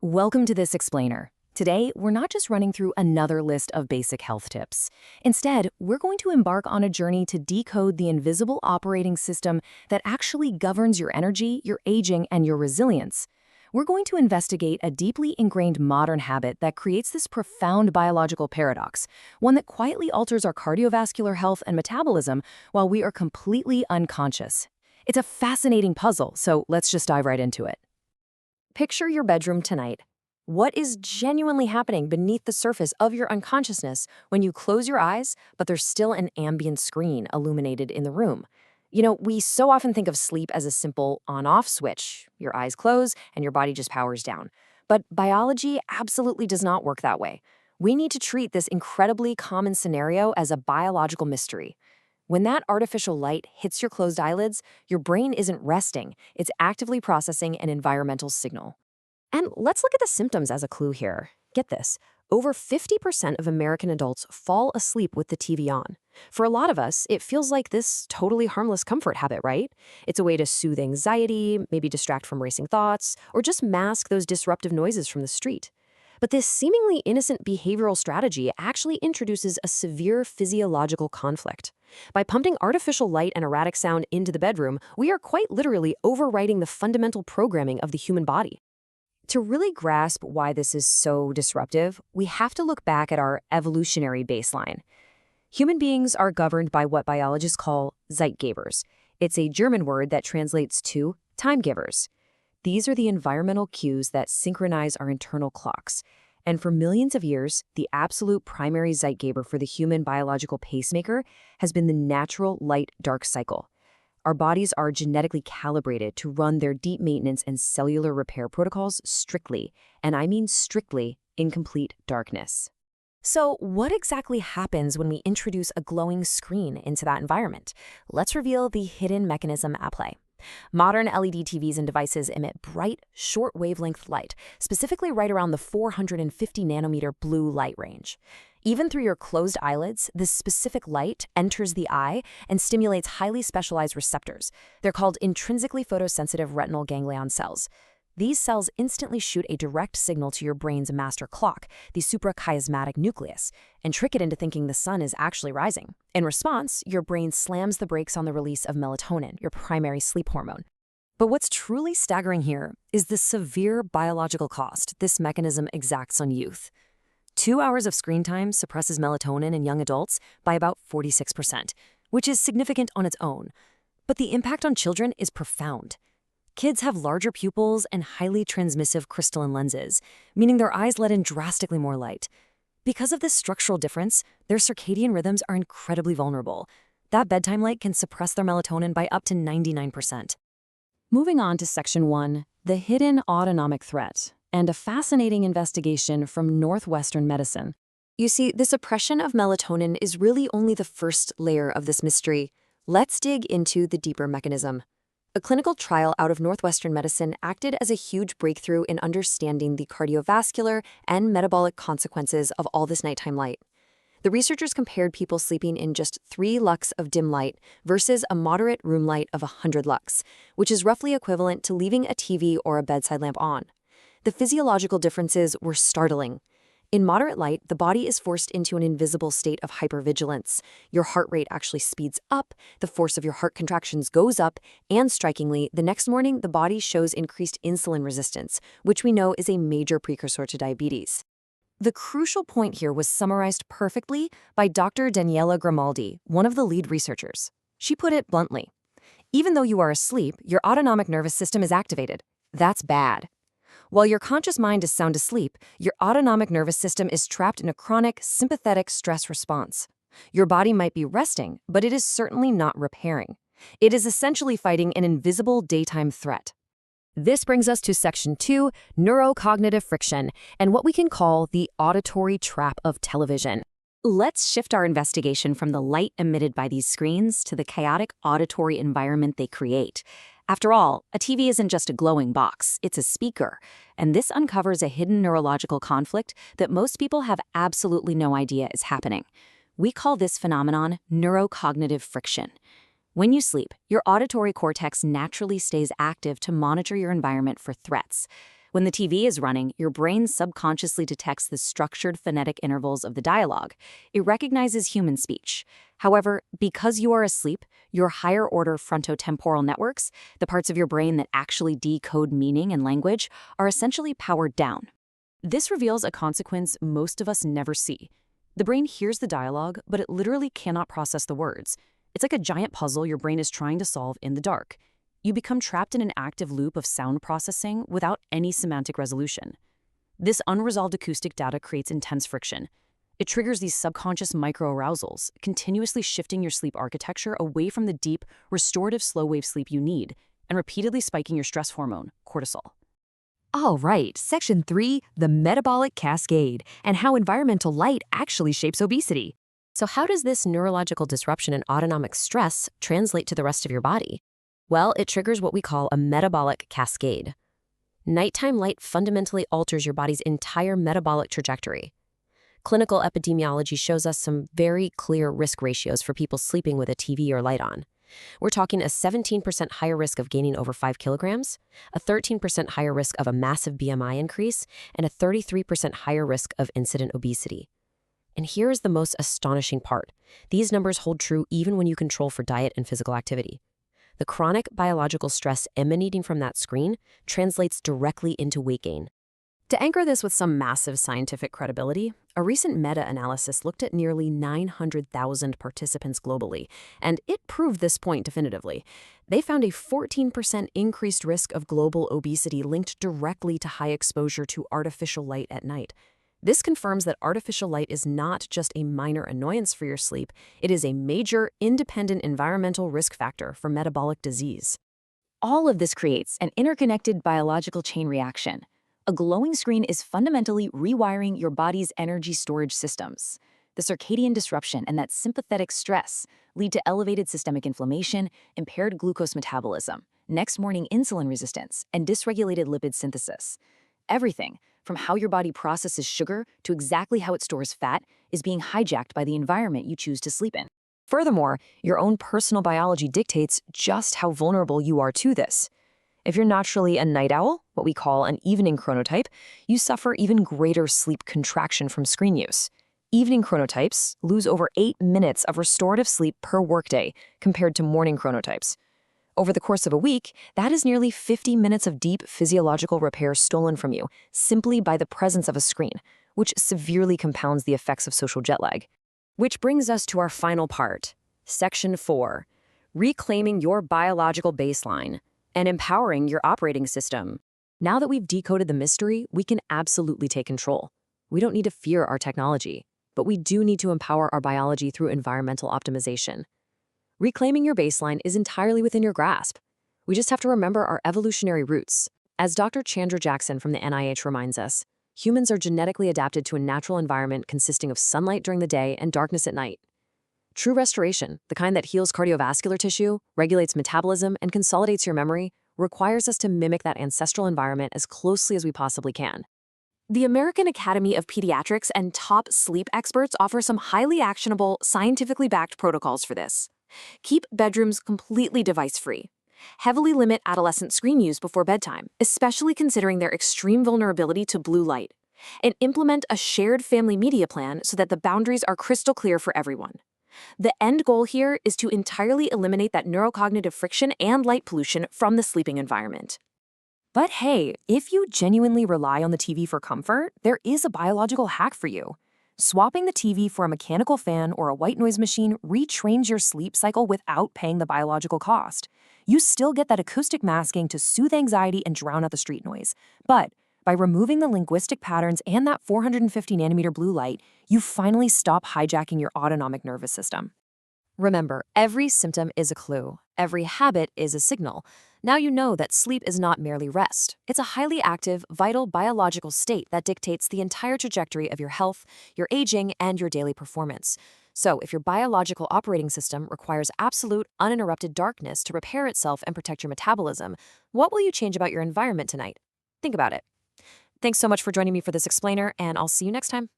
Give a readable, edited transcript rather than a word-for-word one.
Welcome to this explainer. Today, we're not just running through another list of basic health tips. Instead, we're going to embark on a journey to decode the invisible operating system that actually governs your energy, your aging, and your resilience. We're going to investigate a deeply ingrained modern habit that creates this profound biological paradox, one that quietly alters our cardiovascular health and metabolism while we are completely unconscious. It's a fascinating puzzle, so let's just dive right into it. Picture your bedroom tonight. What is genuinely happening beneath the surface of your unconsciousness when you close your eyes, but there's still an ambient screen illuminated in the room? We so often think of sleep as a simple on-off switch. Your eyes close and your body just powers down. But biology absolutely does not work that way. We need to treat this incredibly common scenario as a biological mystery. When that artificial light hits your closed eyelids, your brain isn't resting. It's actively processing an environmental signal. And let's look at the symptoms as a clue here. Get this. Over 50% of American adults fall asleep with the TV on. For a lot of us, it feels like this totally harmless comfort habit, right? It's a way to soothe anxiety, maybe distract from racing thoughts, or just mask those disruptive noises from the street. But this seemingly innocent behavioral strategy actually introduces a severe physiological conflict. By pumping artificial light and erratic sound into the bedroom, we are quite literally overwriting the fundamental programming of the human body. To really grasp why this is so disruptive, we have to look back at our evolutionary baseline. Human beings are governed by what biologists call Zeitgebers. It's a German word that translates to time givers. These are the environmental cues that synchronize our internal clocks. And for millions of years, the absolute primary Zeitgeber for the human biological pacemaker has been the natural light-dark cycle. Our bodies are genetically calibrated to run their deep maintenance and cellular repair protocols strictly, and I mean strictly, in complete darkness. So what exactly happens when we introduce a glowing screen into that environment? Let's reveal the hidden mechanism at play. Modern LED TVs and devices emit bright, short wavelength light, specifically right around the 450 nanometer blue light range. Even through your closed eyelids, this specific light enters the eye and stimulates highly specialized receptors. They're called intrinsically photosensitive retinal ganglion cells. These cells instantly shoot a direct signal to your brain's master clock, the suprachiasmatic nucleus, and trick it into thinking the sun is actually rising. In response, your brain slams the brakes on the release of melatonin, your primary sleep hormone. But what's truly staggering here is the severe biological cost this mechanism exacts on youth. 2 hours of screen time suppresses melatonin in young adults by about 46%, which is significant on its own. But the impact on children is profound. Kids have larger pupils and highly transmissive crystalline lenses, meaning their eyes let in drastically more light. Because of this structural difference, their circadian rhythms are incredibly vulnerable. That bedtime light can suppress their melatonin by up to 99%. Moving on to Section 1, the hidden autonomic threat, and a fascinating investigation from Northwestern medicine. You see, the suppression of melatonin is really only the first layer of this mystery. Let's dig into the deeper mechanism. A clinical trial out of Northwestern medicine acted as a huge breakthrough in understanding the cardiovascular and metabolic consequences of all this nighttime light. The researchers compared people sleeping in just 3 lux of dim light versus a moderate room light of 100 lux, which is roughly equivalent to leaving a TV or a bedside lamp on. The physiological differences were startling. In moderate light, the body is forced into an invisible state of hypervigilance. Your heart rate actually speeds up, the force of your heart contractions goes up, and strikingly, the next morning, the body shows increased insulin resistance, which we know is a major precursor to diabetes. The crucial point here was summarized perfectly by Dr. Daniela Grimaldi, one of the lead researchers. She put it bluntly. Even though you are asleep, your autonomic nervous system is activated. That's bad. While your conscious mind is sound asleep, your autonomic nervous system is trapped in a chronic, sympathetic stress response. Your body might be resting, but it is certainly not repairing. It is essentially fighting an invisible daytime threat. This brings us to Section 2, neurocognitive friction, and what we can call the auditory trap of television. Let's shift our investigation from the light emitted by these screens to the chaotic auditory environment they create. After all, a TV isn't just a glowing box, it's a speaker, and this uncovers a hidden neurological conflict that most people have absolutely no idea is happening. We call this phenomenon neurocognitive friction. When you sleep, your auditory cortex naturally stays active to monitor your environment for threats. When the TV is running, your brain subconsciously detects the structured phonetic intervals of the dialogue. It recognizes human speech. However, because you are asleep, your higher-order frontotemporal networks, the parts of your brain that actually decode meaning and language, are essentially powered down. This reveals a consequence most of us never see. The brain hears the dialogue, but it literally cannot process the words. It's like a giant puzzle your brain is trying to solve in the dark. You become trapped in an active loop of sound processing without any semantic resolution. This unresolved acoustic data creates intense friction. It triggers these subconscious microarousals, continuously shifting your sleep architecture away from the deep, restorative slow-wave sleep you need, and repeatedly spiking your stress hormone, cortisol. All right, Section 3, the metabolic cascade, and how environmental light actually shapes obesity. So how does this neurological disruption and autonomic stress translate to the rest of your body? Well, it triggers what we call a metabolic cascade. Nighttime light fundamentally alters your body's entire metabolic trajectory. Clinical epidemiology shows us some very clear risk ratios for people sleeping with a TV or light on. We're talking a 17% higher risk of gaining over 5 kilograms, a 13% higher risk of a massive BMI increase, and a 33% higher risk of incident obesity. And here is the most astonishing part. These numbers hold true even when you control for diet and physical activity. The chronic biological stress emanating from that screen translates directly into weight gain. To anchor this with some massive scientific credibility, a recent meta-analysis looked at nearly 900,000 participants globally, and it proved this point definitively. They found a 14% increased risk of global obesity linked directly to high exposure to artificial light at night. This confirms that artificial light is not just a minor annoyance for your sleep, it is a major, independent environmental risk factor for metabolic disease. All of this creates an interconnected biological chain reaction. A glowing screen is fundamentally rewiring your body's energy storage systems. The circadian disruption and that sympathetic stress lead to elevated systemic inflammation, impaired glucose metabolism, next morning insulin resistance, and dysregulated lipid synthesis. Everything, from how your body processes sugar to exactly how it stores fat, is being hijacked by the environment you choose to sleep in. Furthermore, your own personal biology dictates just how vulnerable you are to this. If you're naturally a night owl, what we call an evening chronotype, you suffer even greater sleep contraction from screen use. Evening chronotypes lose over 8 minutes of restorative sleep per workday compared to morning chronotypes. Over the course of a week, that is nearly 50 minutes of deep physiological repair stolen from you simply by the presence of a screen, which severely compounds the effects of social jet lag. Which brings us to our final part, Section 4, reclaiming your biological baseline and empowering your operating system. Now that we've decoded the mystery, we can absolutely take control. We don't need to fear our technology, but we do need to empower our biology through environmental optimization. Reclaiming your baseline is entirely within your grasp. We just have to remember our evolutionary roots. As Dr. Chandra Jackson from the NIH reminds us, humans are genetically adapted to a natural environment consisting of sunlight during the day and darkness at night. True restoration, the kind that heals cardiovascular tissue, regulates metabolism, and consolidates your memory, requires us to mimic that ancestral environment as closely as we possibly can. The American Academy of Pediatrics and top sleep experts offer some highly actionable, scientifically backed protocols for this. Keep bedrooms completely device-free. Heavily limit adolescent screen use before bedtime, especially considering their extreme vulnerability to blue light. And implement a shared family media plan so that the boundaries are crystal clear for everyone. The end goal here is to entirely eliminate that neurocognitive friction and light pollution from the sleeping environment. But hey, if you genuinely rely on the TV for comfort, there is a biological hack for you. Swapping the TV for a mechanical fan or a white noise machine retrains your sleep cycle without paying the biological cost. You still get that acoustic masking to soothe anxiety and drown out the street noise. But by removing the linguistic patterns and that 450 nanometer blue light, you finally stop hijacking your autonomic nervous system. Remember, every symptom is a clue. Every habit is a signal. Now you know that sleep is not merely rest. It's a highly active, vital biological state that dictates the entire trajectory of your health, your aging, and your daily performance. So if your biological operating system requires absolute, uninterrupted darkness to repair itself and protect your metabolism, what will you change about your environment tonight? Think about it. Thanks so much for joining me for this explainer, and I'll see you next time.